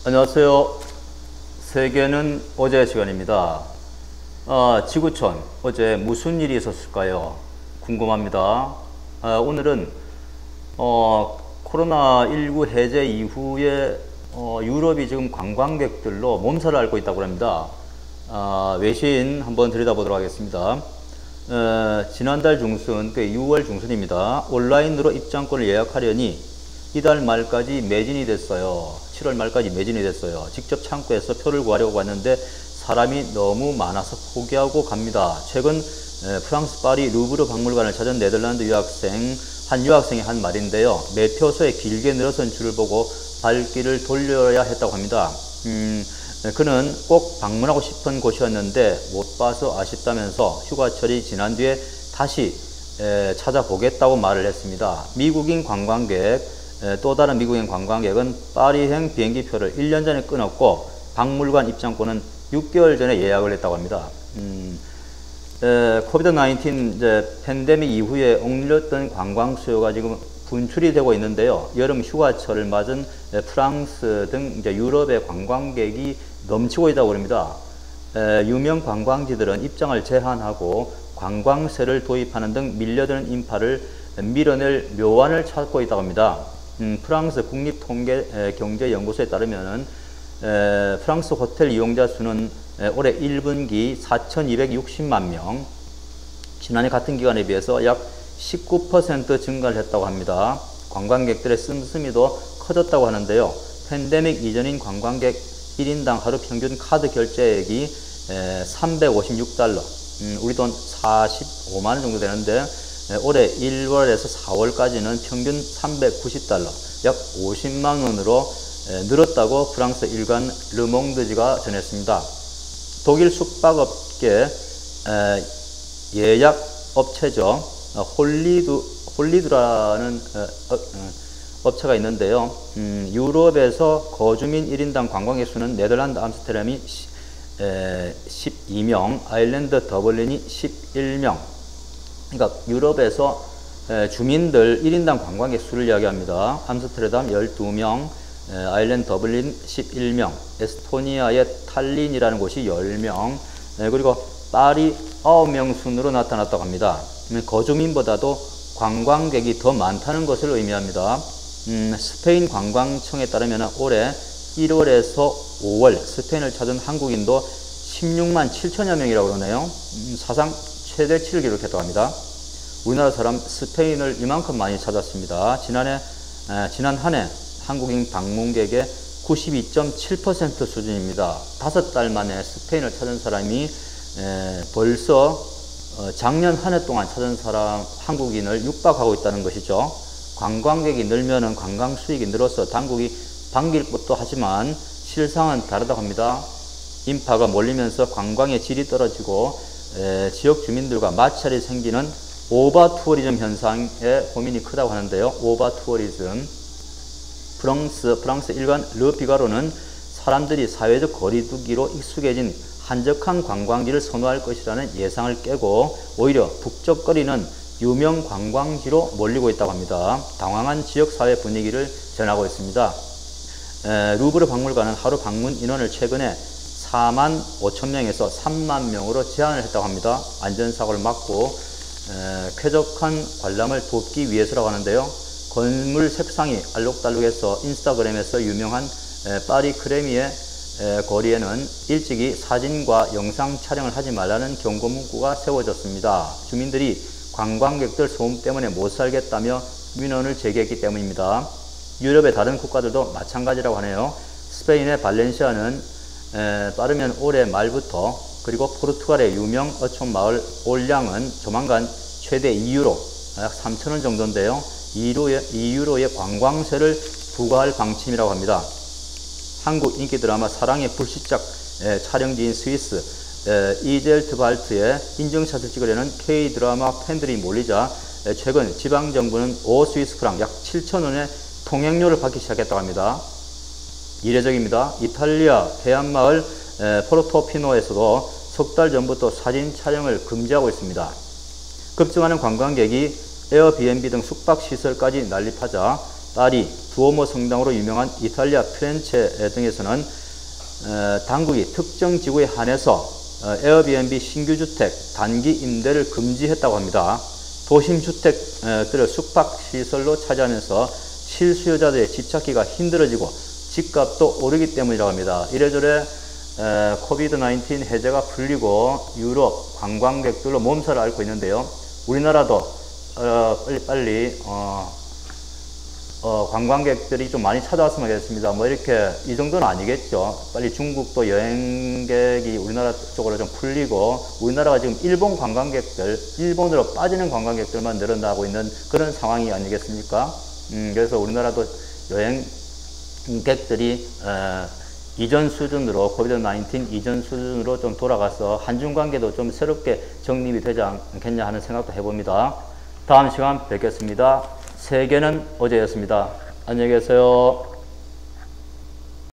안녕하세요. 세계는 어제 시간입니다. 지구촌 어제 무슨 일이 있었을까요? 궁금합니다. 오늘은 코로나19 해제 이후에 유럽이 지금 관광객들로 몸살을 앓고 있다고 합니다. 외신 한번 들여다보도록 하겠습니다. 지난달 중순, 6월 중순입니다. 온라인으로 입장권을 예약하려니 이달 말까지 매진이 됐어요. 7월 말까지 매진이 됐어요. 직접 창구에서 표를 구하려고 갔는데 사람이 너무 많아서 포기하고 갑니다. 최근 프랑스 파리 루브르 박물관을 찾은 네덜란드 한 유학생이 한 말인데요. 매표소에 길게 늘어선 줄을 보고 발길을 돌려야 했다고 합니다. 그는 꼭 방문하고 싶은 곳이었는데 못 봐서 아쉽다면서 휴가철이 지난 뒤에 다시 찾아보겠다고 말을 했습니다. 또 다른 미국인 관광객은 파리행 비행기표를 1년 전에 끊었고 박물관 입장권은 6개월 전에 예약을 했다고 합니다. 코비드-19 팬데믹 이후에 억눌렸던 관광 수요가 지금 분출이 되고 있는데요. 여름 휴가철을 맞은 프랑스 등 유럽의 관광객이 넘치고 있다고 합니다. 유명 관광지들은 입장을 제한하고 관광세를 도입하는 등 밀려드는 인파를 밀어낼 묘안을 찾고 있다고 합니다. 프랑스 국립통계경제연구소에 따르면 프랑스 호텔 이용자 수는 올해 1분기 4,260만 명, 지난해 같은 기간에 비해서 약 19% 증가를 했다고 합니다. 관광객들의 씀씀이도 커졌다고 하는데요. 팬데믹 이전인 관광객 1인당 하루 평균 카드 결제액이 356달러, 우리 돈 45만 원 정도 되는데 올해 1월에서 4월까지는 평균 390달러, 약 50만 원으로 늘었다고 프랑스 일간 르몽드지가 전했습니다. 독일 숙박업계 예약 업체죠. 홀리드라는 업체가 있는데요. 유럽에서 거주민 1인당 관광객 수는 네덜란드 암스테르담이 12명, 아일랜드 더블린이 11명. 그러니까 유럽에서 주민들 1인당 관광객 수를 이야기합니다. 암스테르담 12명, 아일랜드 더블린 11명, 에스토니아의 탈린이라는 곳이 10명, 그리고 파리 9명 순으로 나타났다고 합니다. 거주민보다도 관광객이 더 많다는 것을 의미합니다. 스페인 관광청에 따르면 올해 1월에서 5월 스페인을 찾은 한국인도 16만 7천여 명이라고 그러네요. 사상 최대치를 기록했다고 합니다. 우리나라 사람 스페인을 이만큼 많이 찾았습니다. 지난 한 해 한국인 방문객의 92.7% 수준입니다. 5달 만에 스페인을 찾은 사람이 벌써 작년 한 해 동안 찾은 한국인을 육박하고 있다는 것이죠. 관광객이 늘면은 관광 수익이 늘어서 당국이 반길 것도 하지만 실상은 다르다고 합니다. 인파가 몰리면서 관광의 질이 떨어지고 지역 주민들과 마찰이 생기는 오버 투어리즘 현상에 고민이 크다고 하는데요. 오버 투어리즘. 프랑스 일간 르피가로는 사람들이 사회적 거리두기로 익숙해진 한적한 관광지를 선호할 것이라는 예상을 깨고 오히려 북적거리는 유명 관광지로 몰리고 있다고 합니다. 당황한 지역사회 분위기를 전하고 있습니다. 루브르 박물관은 하루 방문 인원을 최근에 4만 5천 명에서 3만 명으로 제한을 했다고 합니다. 안전사고를 막고 쾌적한 관람을 돕기 위해서라고 하는데요. 건물 색상이 알록달록해서 인스타그램에서 유명한 파리 크레미의 거리에는 일찍이 사진과 영상 촬영을 하지 말라는 경고 문구가 세워졌습니다. 주민들이 관광객들 소음 때문에 못 살겠다며 민원을 제기했기 때문입니다. 유럽의 다른 국가들도 마찬가지라고 하네요. 스페인의 발렌시아는 따르면 올해 말부터, 그리고 포르투갈의 유명 어촌 마을 올량은 조만간 최대 2유로, 약 3,000원 정도인데요. 2유로의 관광세를 부과할 방침이라고 합니다. 한국 인기 드라마 사랑의 불시착 촬영지인 스위스 이젤트발트에 인증샷을 찍으려는 K-드라마 팬들이 몰리자 최근 지방정부는 5스위스 프랑 약 7,000원의 통행료를 받기 시작했다고 합니다. 이례적입니다. 이탈리아 해안마을 포르토피노에서도 석 달 전부터 사진 촬영을 금지하고 있습니다. 급증하는 관광객이 에어비앤비 등 숙박시설까지 난립하자 파리, 두오모 성당으로 유명한 이탈리아 피렌체 등에서는 당국이 특정 지구에 한해서 에어비앤비 신규주택 단기 임대를 금지했다고 합니다. 도심 주택들을 숙박시설로 차지하면서 실수요자들의 집찾기가 힘들어지고 집값도 오르기 때문이라고 합니다. 이래저래 코비드-19 해제가 풀리고 유럽 관광객들로 몸살을 앓고 있는데요. 우리나라도 빨리 관광객들이 좀 많이 찾아왔으면 하겠습니다. 뭐 이렇게 이 정도는 아니겠죠. 빨리 중국도 여행객이 우리나라 쪽으로 좀 풀리고 우리나라가 지금 일본 관광객들, 일본으로 빠지는 관광객들만 늘어나고 있는 그런 상황이 아니겠습니까? 그래서 우리나라도 여행객들이 이전 수준으로 코비드-19 이전 수준으로 좀 돌아가서 한중 관계도 좀 새롭게 정립이 되지 않겠냐 하는 생각도 해봅니다. 다음 시간 뵙겠습니다. 세계는 어제였습니다. 안녕히 계세요.